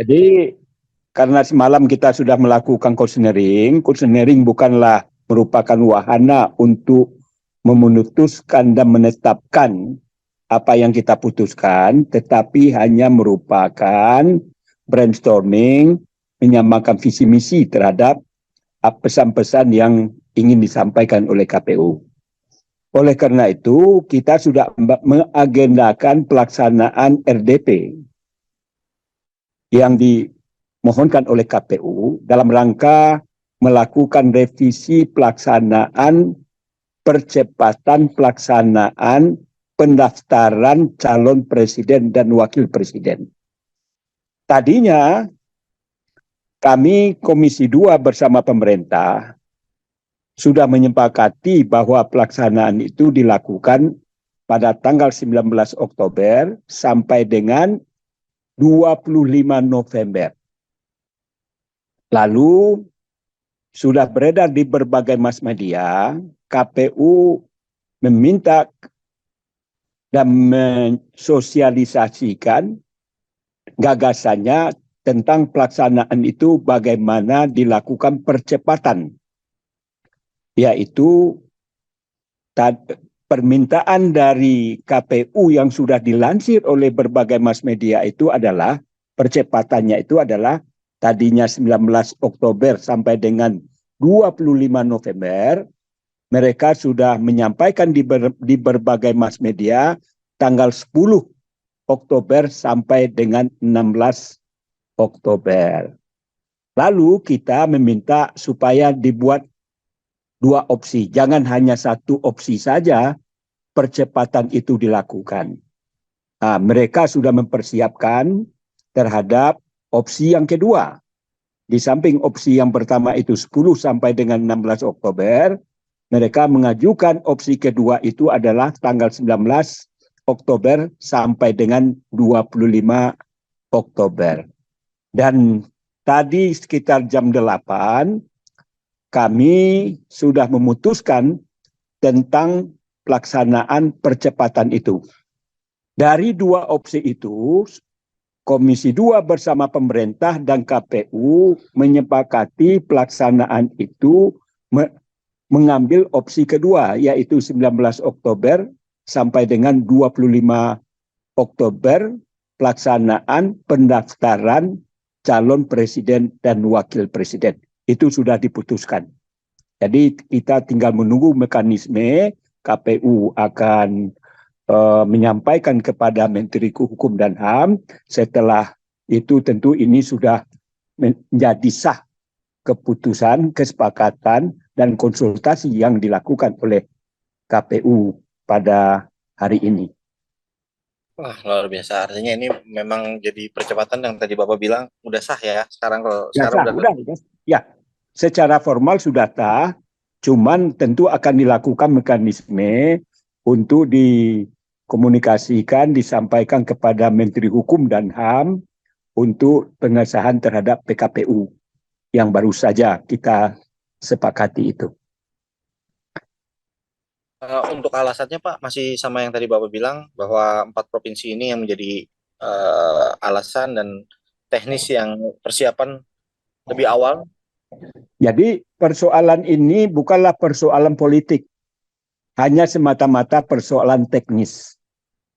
Jadi karena semalam kita sudah melakukan kursnering bukanlah merupakan wahana untuk memutuskan dan menetapkan apa yang kita putuskan, tetapi hanya merupakan brainstorming, menyamakan visi misi terhadap pesan-pesan yang ingin disampaikan oleh KPU. Oleh karena itu, kita sudah mengagendakan pelaksanaan RDP yang dimohonkan oleh KPU dalam rangka melakukan revisi pelaksanaan percepatan pelaksanaan pendaftaran calon presiden dan wakil presiden. Tadinya kami Komisi 2 bersama pemerintah sudah menyepakati bahwa pelaksanaan itu dilakukan pada tanggal 19 Oktober sampai dengan 25 November. Lalu sudah beredar di berbagai mass media, KPU meminta dan mensosialisasikan gagasannya tentang pelaksanaan itu bagaimana dilakukan percepatan, yaitu permintaan dari KPU yang sudah dilansir oleh berbagai mass media itu adalah percepatannya itu adalah tadinya 19 Oktober sampai dengan 25 November. Mereka sudah menyampaikan di berbagai mass media tanggal 10 Oktober sampai dengan 16 Oktober. Lalu kita meminta supaya dibuat 2 opsi. Jangan hanya 1 opsi saja percepatan itu dilakukan. Nah, mereka sudah mempersiapkan terhadap opsi yang kedua. Di samping opsi yang pertama itu 10 sampai dengan 16 Oktober, mereka mengajukan opsi kedua itu adalah tanggal 19 Oktober sampai dengan 25 Oktober. Dan tadi sekitar jam 8, kami sudah memutuskan tentang pelaksanaan percepatan itu. Dari 2 opsi itu, Komisi 2 bersama pemerintah dan KPU menyepakati pelaksanaan itu mengambil opsi kedua, yaitu 19 Oktober sampai dengan 25 Oktober pelaksanaan pendaftaran calon presiden dan wakil presiden. Itu sudah diputuskan. Jadi kita tinggal menunggu mekanisme. KPU akan menyampaikan kepada Menteri Hukum dan HAM. Setelah itu tentu ini sudah menjadi sah keputusan, kesepakatan, dan konsultasi yang dilakukan oleh KPU pada hari ini. Wah, luar biasa. Artinya ini memang jadi percepatan yang tadi Bapak bilang udah sah ya. Sekarang Udah. Ya, secara formal sudah sah, cuman tentu akan dilakukan mekanisme untuk dikomunikasikan, disampaikan kepada Menteri Hukum dan HAM untuk pengesahan terhadap PKPU yang baru saja kita sepakati itu. Untuk alasannya Pak, masih sama yang tadi Bapak bilang bahwa 4 provinsi ini yang menjadi alasan dan teknis yang persiapan lebih awal. Jadi persoalan ini bukanlah persoalan politik, hanya semata-mata persoalan teknis.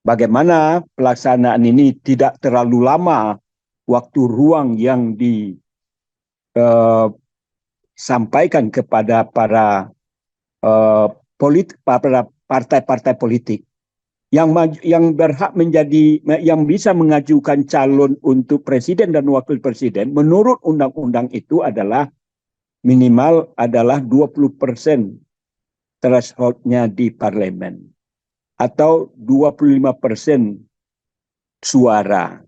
Bagaimana pelaksanaan ini tidak terlalu lama waktu ruang yang disampaikan kepada para partai-partai politik yang berhak menjadi, yang bisa mengajukan calon untuk presiden dan wakil presiden menurut undang-undang itu adalah minimal adalah 20% threshold-nya di parlemen atau 25% suara.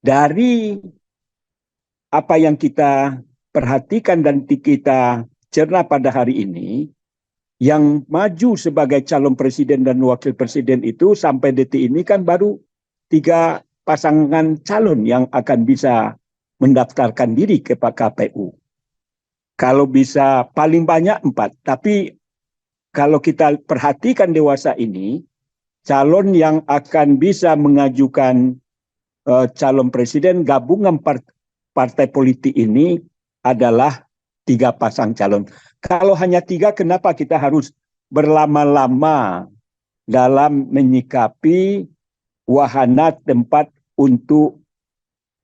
Dari apa yang kita perhatikan dan kita cerna pada hari ini, yang maju sebagai calon presiden dan wakil presiden itu sampai detik ini kan baru 3 pasangan calon yang akan bisa mendaftarkan diri ke KPU. Kalau bisa paling banyak 4, tapi kalau kita perhatikan dewasa ini, calon yang akan bisa mengajukan calon presiden gabungan partai politik ini adalah 3 pasang calon. Kalau hanya 3, kenapa kita harus berlama-lama dalam menyikapi wahana tempat untuk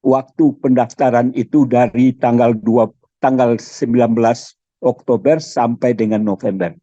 waktu pendaftaran itu dari tanggal 19 Oktober sampai dengan November.